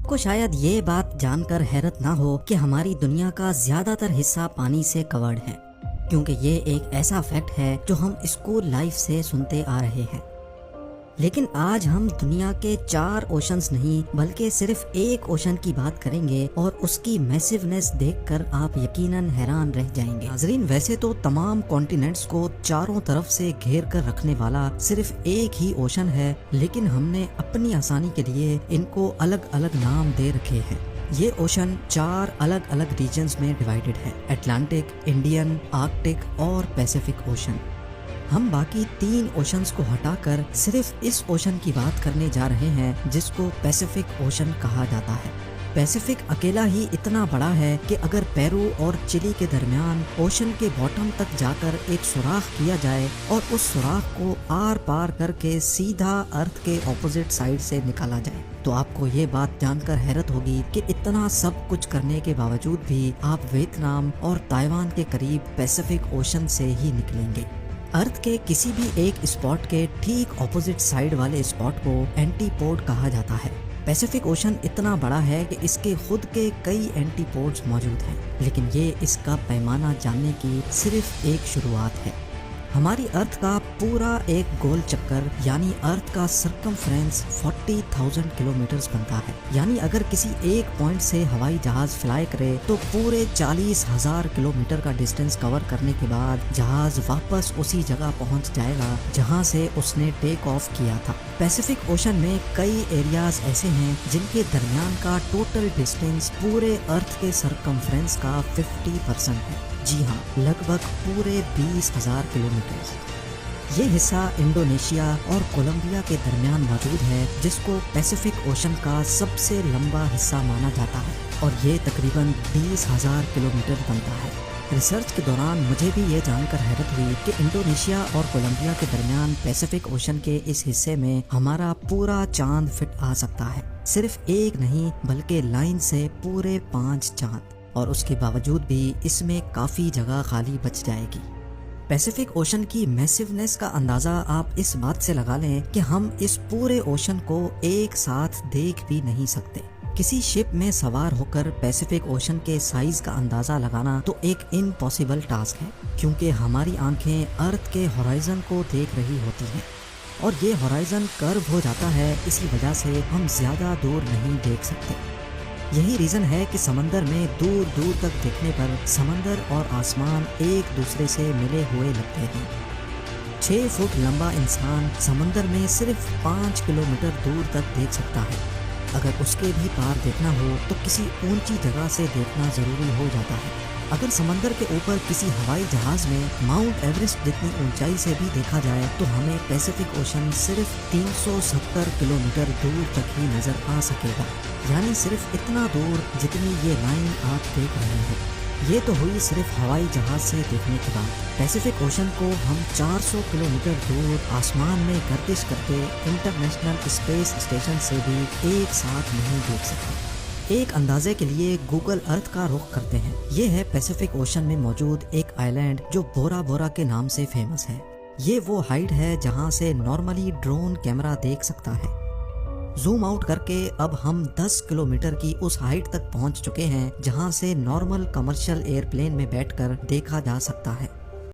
آپ کو شاید یہ بات جان کر حیرت نہ ہو کہ ہماری دنیا کا زیادہ تر حصہ پانی سے کورڈ ہے، کیونکہ یہ ایک ایسا فیکٹ ہے جو ہم اسکول لائف سے سنتے آ رہے ہیں۔ لیکن آج ہم دنیا کے 4 اوشنز نہیں بلکہ صرف ایک اوشن کی بات کریں گے، اور اس کی میسیونیس دیکھ کر آپ یقیناً حیران رہ جائیں گے۔ ناظرین، ویسے تو تمام کانٹیننٹس کو چاروں طرف سے گھیر کر رکھنے والا صرف ایک ہی اوشن ہے، لیکن ہم نے اپنی آسانی کے لیے ان کو الگ الگ نام دے رکھے ہیں۔ یہ اوشن 4 الگ الگ ریجنز میں ڈیوائیڈڈ ہے: اٹلانٹک، انڈین، آرکٹک اور پیسیفک اوشن۔ ہم باقی 3 اوشنز کو ہٹا کر صرف اس اوشن کی بات کرنے جا رہے ہیں جس کو پیسیفک اوشن کہا جاتا ہے۔ پیسیفک اکیلا ہی اتنا بڑا ہے کہ اگر پیرو اور چلی کے درمیان اوشن کے باٹم تک جا کر ایک سوراخ کیا جائے اور اس سوراخ کو آر پار کر کے سیدھا ارتھ کے اپوزٹ سائڈ سے نکالا جائے تو آپ کو یہ بات جان کر حیرت ہوگی کہ اتنا سب کچھ کرنے کے باوجود بھی آپ ویتنام اور تائیوان کے قریب پیسیفک اوشن سے ہی نکلیں گے۔ ارتھ کے کسی بھی ایک اسپاٹ کے ٹھیک اپوزٹ سائڈ والے اسپاٹ کو اینٹی پوڈ کہا جاتا ہے۔ پیسیفک اوشن اتنا بڑا ہے کہ اس کے خود کے کئی اینٹی پوڈز موجود ہیں، لیکن یہ اس کا پیمانہ جاننے کی صرف ایک شروعات ہے۔ ہماری ارتھ کا پورا ایک گول چکر یعنی ارتھ کا سرکمفرنس 40,000 کلومیٹرز بنتا ہے، یعنی اگر کسی ایک پوائنٹ سے ہوائی جہاز فلائی کرے تو پورے 40,000 کلومیٹر کا ڈسٹینس کور کرنے کے بعد جہاز واپس اسی جگہ پہنچ جائے گا جہاں سے اس نے ٹیک آف کیا تھا۔ پیسیفک اوشن میں کئی ایریاز ایسے ہیں جن کے درمیان کا ٹوٹل ڈسٹینس پورے ارتھ کے سرکمفرنس کا 50% ہے۔ جی ہاں، لگ بھگ پورے 20,000 کلومیٹر۔ یہ حصہ انڈونیشیا اور کولمبیا کے درمیان موجود ہے، جس کو پیسیفک اوشن کا سب سے لمبا حصہ مانا جاتا ہے، اور یہ تقریباً 20,000 کلومیٹر بنتا ہے۔ ریسرچ کے دوران مجھے بھی یہ جان کر حیرت ہوئی کہ انڈونیشیا اور کولمبیا کے درمیان پیسیفک اوشن کے اس حصے میں ہمارا پورا چاند فٹ آ سکتا ہے۔ صرف ایک نہیں بلکہ لائن سے پورے 5 چاند، اور اس کے باوجود بھی اس میں کافی جگہ خالی بچ جائے گی۔ پیسیفک اوشن کی میسیونیس کا اندازہ آپ اس بات سے لگا لیں کہ ہم اس پورے اوشن کو ایک ساتھ دیکھ بھی نہیں سکتے۔ کسی شپ میں سوار ہو کر پیسیفک اوشن کے سائز کا اندازہ لگانا تو ایک امپاسبل ٹاسک ہے، کیونکہ ہماری آنکھیں ارتھ کے ہورائزن کو دیکھ رہی ہوتی ہیں، اور یہ ہورائزن کرو ہو جاتا ہے، اسی وجہ سے ہم زیادہ دور نہیں دیکھ سکتے۔ یہی ریزن ہے کہ سمندر میں دور دور تک دیکھنے پر سمندر اور آسمان ایک دوسرے سے ملے ہوئے لگتے ہیں۔ 6 فٹ لمبا انسان سمندر میں صرف 5 کلومیٹر دور تک دیکھ سکتا ہے۔ اگر اس کے بھی پار دیکھنا ہو تو کسی اونچی جگہ سے دیکھنا ضروری ہو جاتا ہے۔ اگر سمندر کے اوپر کسی ہوائی جہاز میں ماؤنٹ ایوریسٹ جتنی اونچائی سے بھی دیکھا جائے تو ہمیں پیسیفک اوشن صرف 370 کلومیٹر دور تک ہی نظر آ سکے گا، یعنی صرف اتنا دور جتنی یہ لائن آپ دیکھ رہے ہیں۔ یہ تو ہوئی صرف ہوائی جہاز سے دیکھنے کی بات۔ پیسیفک اوشن کو ہم 400 کلومیٹر دور آسمان میں گردش کرتے انٹرنیشنل اسپیس اسٹیشن سے بھی ایک ساتھ نہیں دیکھ سکتے۔ ایک اندازے کے لیے گوگل ارتھ کا رخ کرتے ہیں۔ یہ ہے پیسیفک اوشن میں موجود ایک آئی لینڈ جو بورا بورا کے نام سے فیمس ہے۔ یہ وہ ہائٹ ہے جہاں سے نارملی ڈرون کیمرہ دیکھ سکتا ہے۔ زوم آؤٹ کر کے اب ہم 10 کلومیٹر کی اس ہائٹ تک پہنچ چکے ہیں جہاں سے نارمل کمرشل ایئر پلین میں بیٹھ کر دیکھا جا سکتا ہے۔